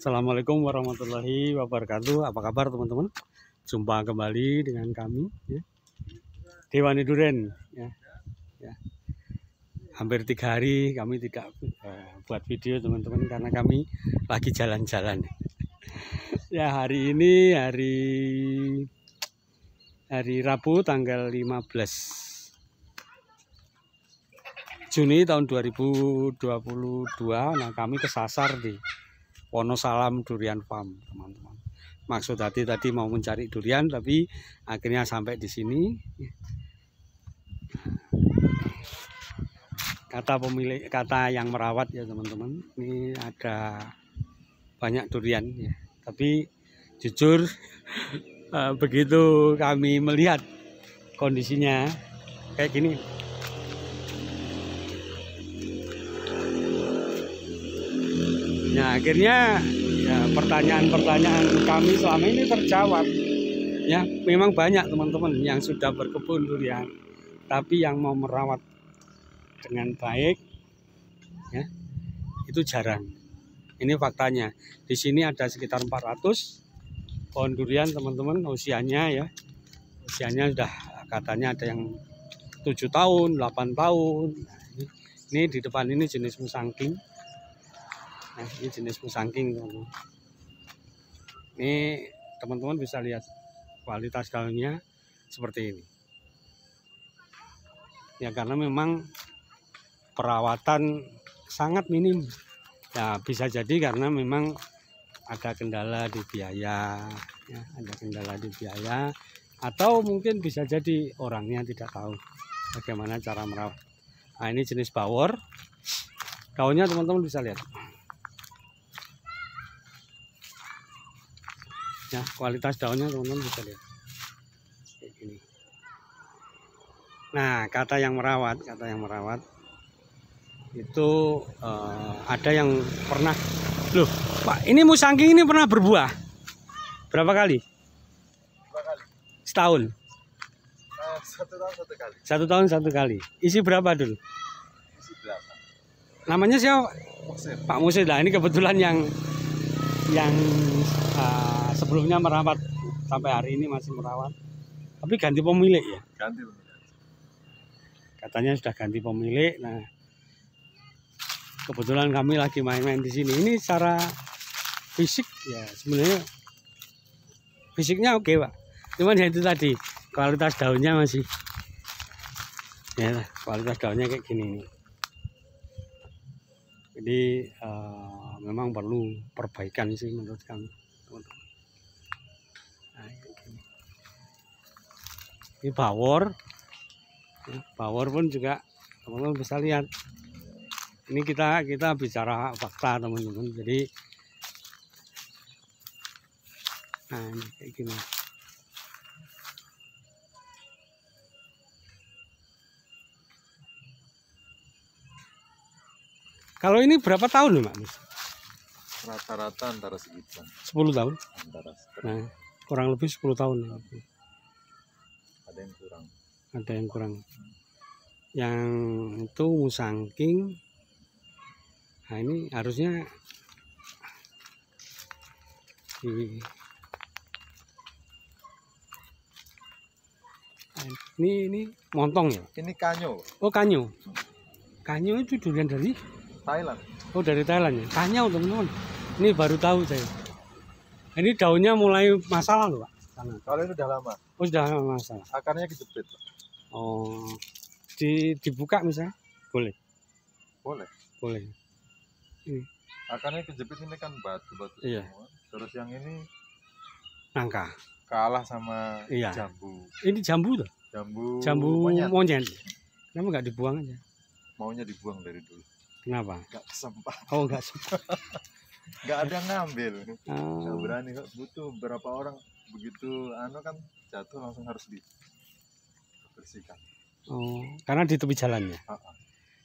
Assalamualaikum warahmatullahi wabarakatuh. Apa kabar teman-teman? Jumpa kembali dengan kami ya. Dewani Duren ya. Hampir 3 hari kami tidak buat video teman-teman karena kami lagi jalan-jalan. Ya, hari ini hari Rabu tanggal 15 Juni tahun 2022. Nah, kami kesasar di Wonosalam Durian Farm, teman-teman. Maksud tadi mau mencari durian, tapi akhirnya sampai di sini. Kata yang merawat ya teman-teman, ini ada banyak durian ya. Tapi jujur begitu kami melihat kondisinya kayak gini. Nah, akhirnya ya, pertanyaan-pertanyaan kami selama ini terjawab. Ya, memang banyak teman-teman yang sudah berkebun durian, tapi yang mau merawat dengan baik, ya, itu jarang. Ini faktanya. Di sini ada sekitar 400 pohon durian, teman-teman. Usianya sudah katanya ada yang 7 tahun, 8 tahun. Nah, ini di depan ini jenis musangking. Nah, ini jenis musangking, teman-teman. Ini teman-teman bisa lihat kualitas daunnya seperti ini. Ya, karena memang perawatan sangat minim. Ya, bisa jadi karena memang ada kendala di biaya, ya, atau mungkin bisa jadi orangnya tidak tahu bagaimana cara merawat. Nah, ini jenis bawor. Daunnya teman-teman bisa lihat. Ya, kualitas daunnya teman-teman bisa lihat kayak gini. Nah, kata yang merawat itu ada yang pernah, loh Pak, ini musangking ini pernah berbuah berapa kali? 2 kali. Setahun? 1 tahun 1 tahun 1 1 kali. kali. Isi berapa dulu? Isi 8. Namanya siapa? Musim. Pak Musid. Lah, ini kebetulan yang sebelumnya merawat sampai hari ini masih merawat, tapi ganti pemilik ya. Ganti pemilik. Katanya sudah ganti pemilik. Nah, kebetulan kami lagi main-main di sini. Ini secara fisik ya sebenarnya fisiknya oke, Pak. Cuman ya itu tadi kualitas daunnya masih ya, kualitas daunnya kayak gini nih. Jadi memang perlu perbaikan sih menurut kami, teman-teman. Nah, ini bawor. Bawor pun juga teman-teman bisa lihat. Ini kita bicara fakta, teman-teman. Jadi nah, ini kayak gini. Kalau ini berapa tahun nih, Pak? Rata-rata antara segituan. 10 tahun. Antara. Nah, kurang lebih 10 tahun. Ada yang kurang. Ada yang kurang. Yang itu musangking. Nah, ini harusnya ini montong ya? Ini kanyo. Oh, kanyo. Kanyo itu durian dari Thailand. Oh, dari Thailand ya. Kanyo, teman-teman. Ini baru tahu saya. Ini daunnya mulai masalah loh, Pak. Kalau ini udah lama. Oh, sudah masalah. Akarnya kejepit, Pak. Oh, dibuka misalnya? Boleh. Boleh. Ini. Akarnya kejepit, ini kan batu-batu Iya. semua. Terus yang ini Nangka. kalah sama Iya. jambu. Ini jambu tuh. Jambu monyet. Kenapa nggak dibuang aja? Maunya dibuang dari dulu. Kenapa? Nggak sempat. Oh, nggak sempat. Nggak ada yang ngambil. Oh. Nggak berani. Butuh berapa orang begitu kan jatuh langsung harus dibersihkan. Oh, karena di tepi jalannya.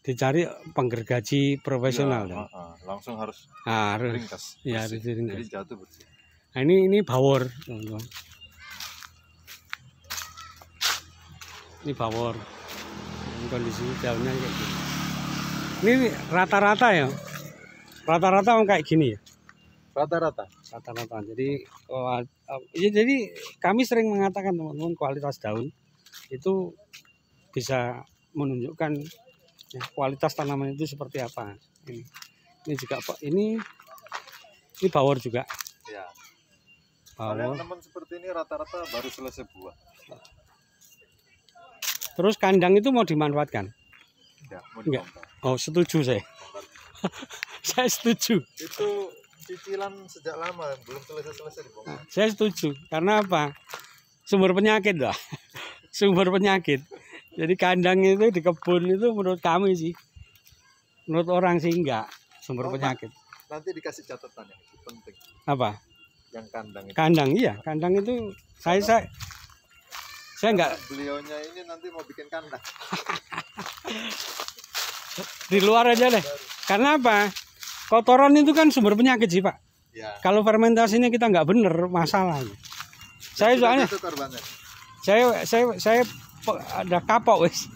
Dicari penggergaji profesional ya, langsung harus ringkas. Ya, harus diringkas. Jadi jatuh bersih. Nah, ini bawor, teman-teman. Ini bawor. Kondisi daunnya kayak gini. Ini rata-rata ya. Rata-rata kayak gini ya. Rata-rata. Rata-rata. Jadi ya jadi kami sering mengatakan teman-teman, kualitas daun itu bisa menunjukkan ya, kualitas tanaman itu seperti apa. Ini juga Pak, ini bawor juga. Ya. Bawor. Teman seperti ini rata-rata baru selesai buah. Terus kandang itu mau dimanfaatkan? Enggak. Oh, setuju saya. Saya setuju. Itu cicilan sejak lama, belum selesai dibongkar. Saya setuju. Karena apa? Sumber penyakit lah. Sumber penyakit. Jadi kandang itu di kebun itu menurut kami sih, menurut orang sih enggak sumber penyakit. Nanti dikasih catatan yang penting. Apa? Yang kandang itu. Kandang, iya. Kandang itu saya enggak. Beliaunya ini nanti mau bikin kandang. Di luar aja deh. Karena apa? Kotoran itu kan sumber penyakit sih Pak. Ya. Kalau fermentasinya kita nggak bener, masalah. Saya soalnya, saya ada kapok wis.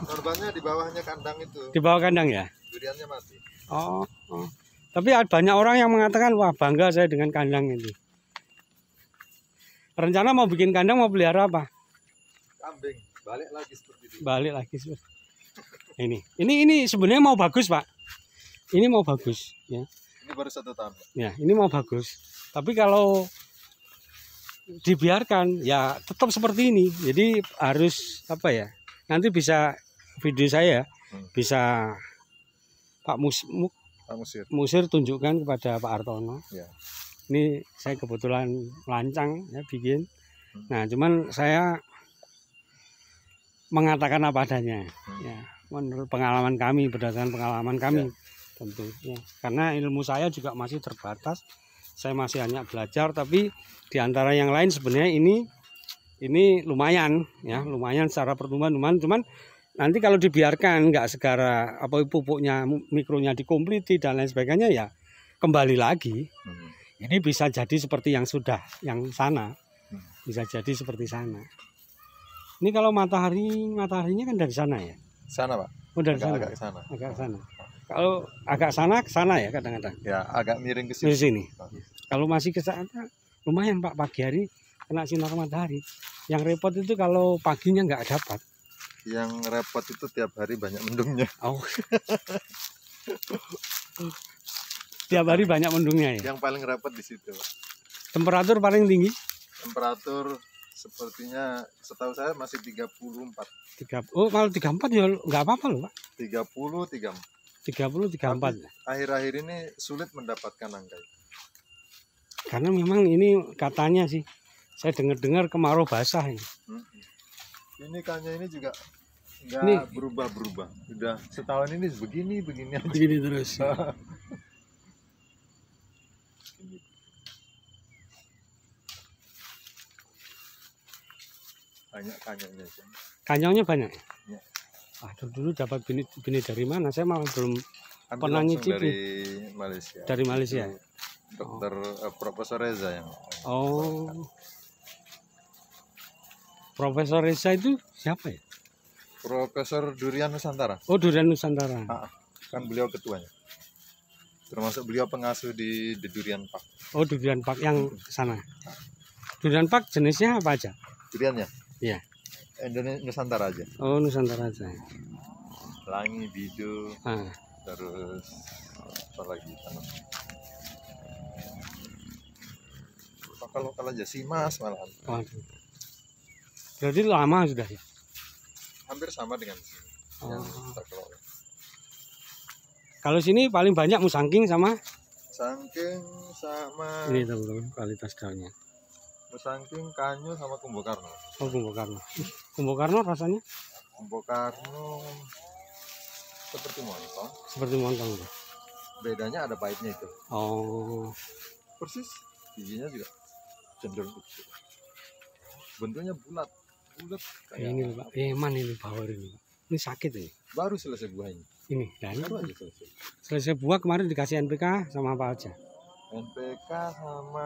Korbannya di bawahnya kandang itu. Di bawah kandang ya. Duriannya mati. Oh. Tapi banyak orang yang mengatakan wah bangga saya dengan kandang ini. Rencana mau bikin kandang, mau pelihara apa? Kambing. Balik lagi seperti itu. Balik lagi seperti. Ini sebenarnya mau bagus Pak. Ini mau bagus ya. Ini baru 1 tahun. Ya, ini mau bagus. Tapi kalau dibiarkan ya tetap seperti ini. Jadi harus apa ya? Nanti bisa video saya bisa Pak Musir tunjukkan kepada Pak Artono. Ya. Ini saya kebetulan lancang ya bikin. Nah, cuman saya mengatakan apa adanya. Ya, menurut pengalaman kami, berdasarkan pengalaman kami. Ya. Tentu ya, karena ilmu saya juga masih terbatas, saya masih hanya belajar, tapi diantara yang lain sebenarnya ini lumayan ya, lumayan secara pertumbuhan cuman nanti kalau dibiarkan nggak segara apa pupuknya mikronya dikompliti dan lain sebagainya ya kembali lagi. Ini bisa jadi seperti yang sana, bisa jadi seperti sana. Ini kalau mataharinya kan dari sana ya. Sana Pak. Oh, dari agak sana. Agak sana. Kalau agak sana ke sana ya kadang-kadang. Ya, agak miring ke sini. Di sini. Kalau masih ke sana lumayan Pak, pagi hari kena sinar matahari. Yang repot itu kalau paginya nggak dapat. Yang repot itu tiap hari banyak mendungnya. Oh. Tiap hari banyak mendungnya ya. Yang paling repot di situ, Pak. Temperatur paling tinggi? Temperatur sepertinya setahu saya masih 34. Oh, kalau 34 ya nggak apa-apa loh Pak. 30, 34. Akhir-akhir ini sulit mendapatkan angka itu. Karena memang ini katanya sih, saya dengar-dengar kemarau basah ini. Ini kayaknya ini juga nggak berubah-berubah. Udah setahun ini begini aja. Begini terus. Banyak kanyanya. Kanyanya banyak. Ya. Dulu dapat bini dari mana? Saya malah belum pernah nyicipi. Dari Malaysia. Dari Malaysia. Dokter Profesor Reza yang. Oh. Profesor Reza itu siapa ya? Profesor Durian Nusantara. Oh, Durian Nusantara. Kan beliau ketuanya. Termasuk beliau pengasuh di Durian Park. Oh, Durian Park yang sana. Durian Park jenisnya apa aja? Duriannya? Iya. Indonesia Nusantara aja. Oh, Nusantara aja. Pelangi, bidu, terus apa lagi? Lokal aja, Simas malahan. Waduh. Berarti lama sudah ya? Hampir sama dengan sini. Kalau sini paling banyak Musangking sama? Musangking sama. Ini teman-teman kualitas daunnya. Musangking, Kanyu sama Kumbo Karno. Oh, Kumbo Karno. Kumbo Karno rasanya? Kumbo Karno seperti montong. Seperti montong ya. Bedanya ada pahitnya itu. Oh. Persis. Bijinya juga cenderung kecil. Bentuknya bulat. Ini Pak, eman ini bawor ini. Ini sakit ini. Baru selesai buahnya. Ini, dan baru aja selesai. Selesai buah kemarin dikasih NPK sama apa aja? NPK sama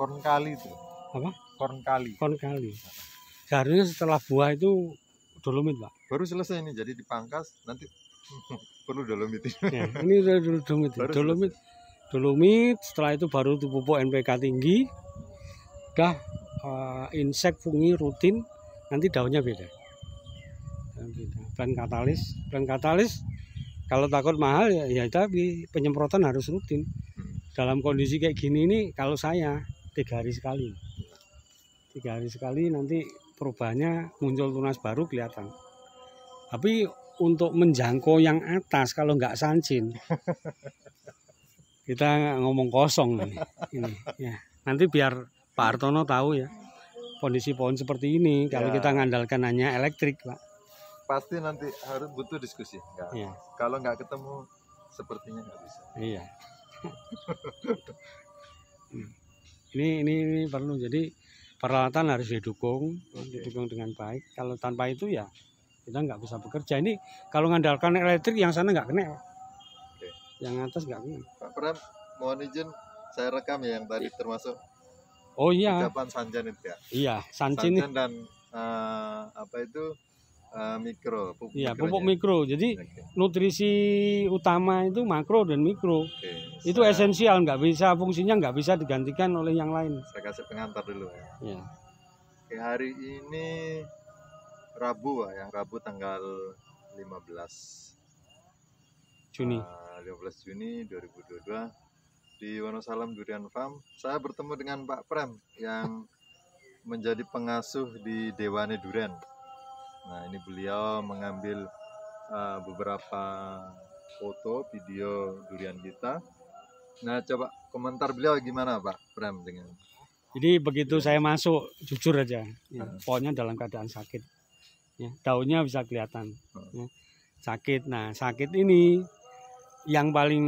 korn kali itu. Apa? Korn kali. Seharusnya setelah buah itu dolomit Pak. Baru selesai ini, jadi dipangkas nanti perlu dolomit. Ya, ini udah dolomit. Baru Dolomit, setelah itu baru tuh pupuk NPK tinggi. Udah insek fungi rutin, nanti daunnya beda. Plant katalis kalau takut mahal ya tapi penyemprotan harus rutin. Dalam kondisi kayak gini ini kalau saya 3 hari sekali. 3 hari sekali nanti perubahannya muncul tunas baru kelihatan. Tapi untuk menjangkau yang atas kalau nggak sancin kita ngomong kosong ini ya. Nanti biar Pak Hartono tahu ya kondisi pohon seperti ini kalau kita ngandalkan hanya elektrik, Pak. Pasti nanti harus butuh diskusi. Ya. Kalau nggak ketemu sepertinya nggak bisa. Iya. ini perlu, jadi peralatan harus didukung dengan baik. Kalau tanpa itu ya kita nggak bisa bekerja. Ini kalau ngandalkan elektrik yang sana nggak kena. Yang atas nggak kena. Pak Pram, mohon izin saya rekam ya yang tadi termasuk ucapan Sanjan itu ya. Iya, Sanjan dan mikro. Pupuk mikro. Jadi nutrisi utama itu makro dan mikro. Itu esensial, nggak bisa, fungsinya nggak bisa digantikan oleh yang lain. Saya kasih pengantar dulu ya. Ya. Hari ini Rabu ya, Rabu tanggal 15 Juni 2022 di Wonosalam Durian Farm. Saya bertemu dengan Pak Pram yang menjadi pengasuh di Dewane Durian. Nah, ini beliau mengambil beberapa foto, video durian kita. Nah, coba komentar beliau gimana Pak Pram dengan. Jadi begitu saya masuk, jujur aja, ya, pohonnya dalam keadaan sakit. Ya, daunnya bisa kelihatan. Ya, sakit. Nah, sakit ini yang paling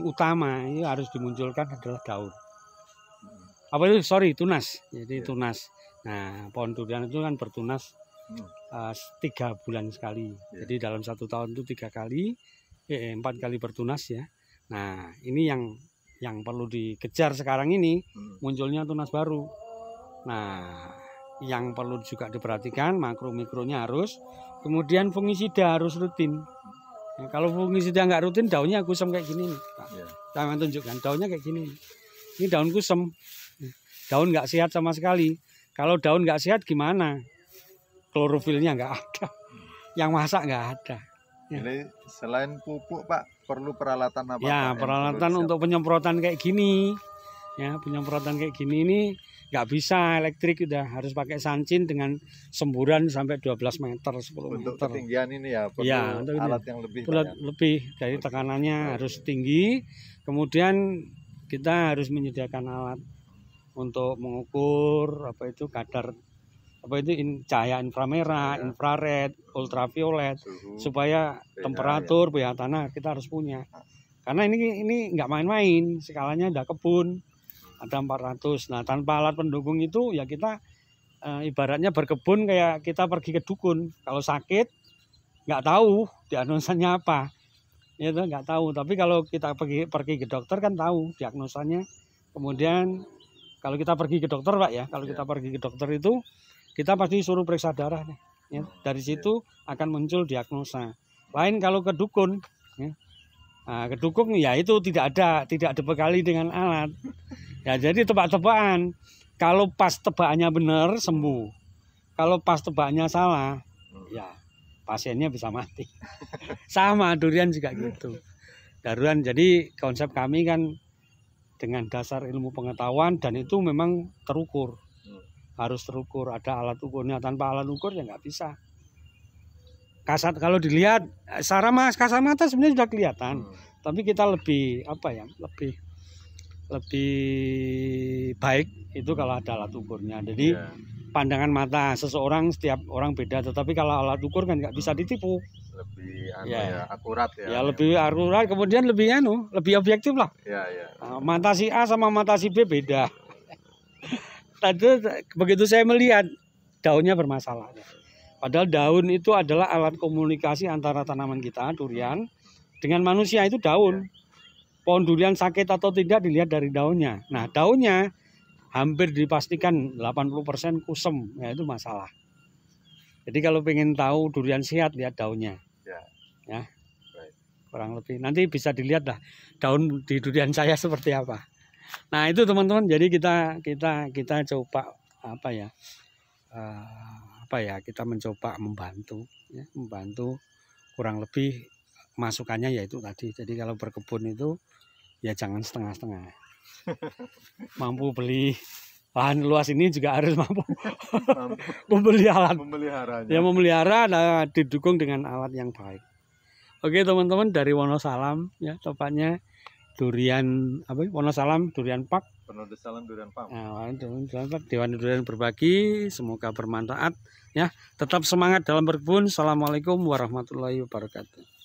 utama ini harus dimunculkan adalah daun. Tunas. Jadi tunas. Nah, pohon durian itu kan bertunas 3 bulan sekali. Jadi dalam 1 tahun itu 4 kali bertunas ya. Nah, ini yang perlu dikejar sekarang ini, munculnya tunas baru. Nah, yang perlu juga diperhatikan makro mikronya harus, kemudian fungisida harus rutin. Nah, kalau fungisida nggak rutin, daunnya kusam kayak gini nih, Pak. Saya tunjukkan daunnya kayak gini. Ini daun kusam, daun nggak sehat sama sekali. Kalau daun nggak sehat gimana? Klorofilnya nggak ada, yang masak nggak ada. Ya. Jadi selain pupuk Pak, perlu peralatan apa? Ya, Pak, peralatan untuk penyemprotan kayak gini. Ya, penyemprotan kayak gini ini nggak bisa elektrik, udah harus pakai sancin dengan semburan sampai 12 meter, 10 untuk meter. Ketinggian ini ya, perlu alat yang lebih. Lebih dari tekanannya harus tinggi. Kemudian kita harus menyediakan alat untuk mengukur kadar cahaya inframerah, infrared, ultraviolet, supaya temperatur pH tanah kita harus punya. Karena ini nggak main-main, skalanya udah kebun, ada 400. Nah, tanpa alat pendukung itu ya kita ibaratnya berkebun kayak kita pergi ke dukun. Kalau sakit nggak tahu diagnosanya apa, ya itu nggak tahu. Tapi kalau kita pergi ke dokter kan tahu diagnosanya. Kemudian kalau kita pergi ke dokter Pak ya, kita pergi ke dokter itu kita pasti suruh periksa darah nih. Ya. Dari situ akan muncul diagnosa. Lain kalau ke dukun, ya. Nah, ke dukun ya itu tidak dibekali dengan alat. Ya, jadi tebak-tebakan. Kalau pas tebakannya benar sembuh. Kalau pas tebakannya salah, ya pasiennya bisa mati. Sama durian juga gitu. Durian, jadi konsep kami kan dengan dasar ilmu pengetahuan dan itu memang terukur. Harus terukur, ada alat ukurnya. Tanpa alat ukur ya nggak bisa. Kasat kalau dilihat secara kasat mata sebenarnya sudah kelihatan. Tapi kita lebih lebih baik itu kalau ada alat ukurnya. Jadi pandangan mata seseorang, setiap orang beda. Tetapi kalau alat ukur kan nggak bisa ditipu. Lebih akurat ya. Ya lebih akurat, kemudian lebih objektif lah. Mata si A sama mata si B beda. Tadi begitu saya melihat daunnya bermasalah. Padahal daun itu adalah alat komunikasi antara tanaman kita, durian, dengan manusia. Itu daun. Pohon durian sakit atau tidak dilihat dari daunnya. Nah, daunnya hampir dipastikan 80% kusem. Ya, itu masalah. Jadi kalau pengen tahu durian sehat, lihat daunnya. Ya. Baik. kurang lebih. Nanti bisa dilihat lah daun di durian saya seperti apa. Nah itu teman-teman, jadi kita coba kita mencoba membantu, ya, membantu kurang lebih masukannya yaitu tadi. Jadi kalau berkebun itu ya jangan setengah-setengah. Mampu beli lahan luas ini juga harus mampu membeli alat, ya memelihara, nah, didukung dengan alat yang baik. Oke teman-teman, dari Wonosalam ya, tepatnya durian Wonosalam Durian Park. Wonosalam Durian Farm. Nah, Dewan Durian berbagi, semoga bermanfaat ya. Tetap semangat dalam berkebun. Assalamualaikum warahmatullahi wabarakatuh.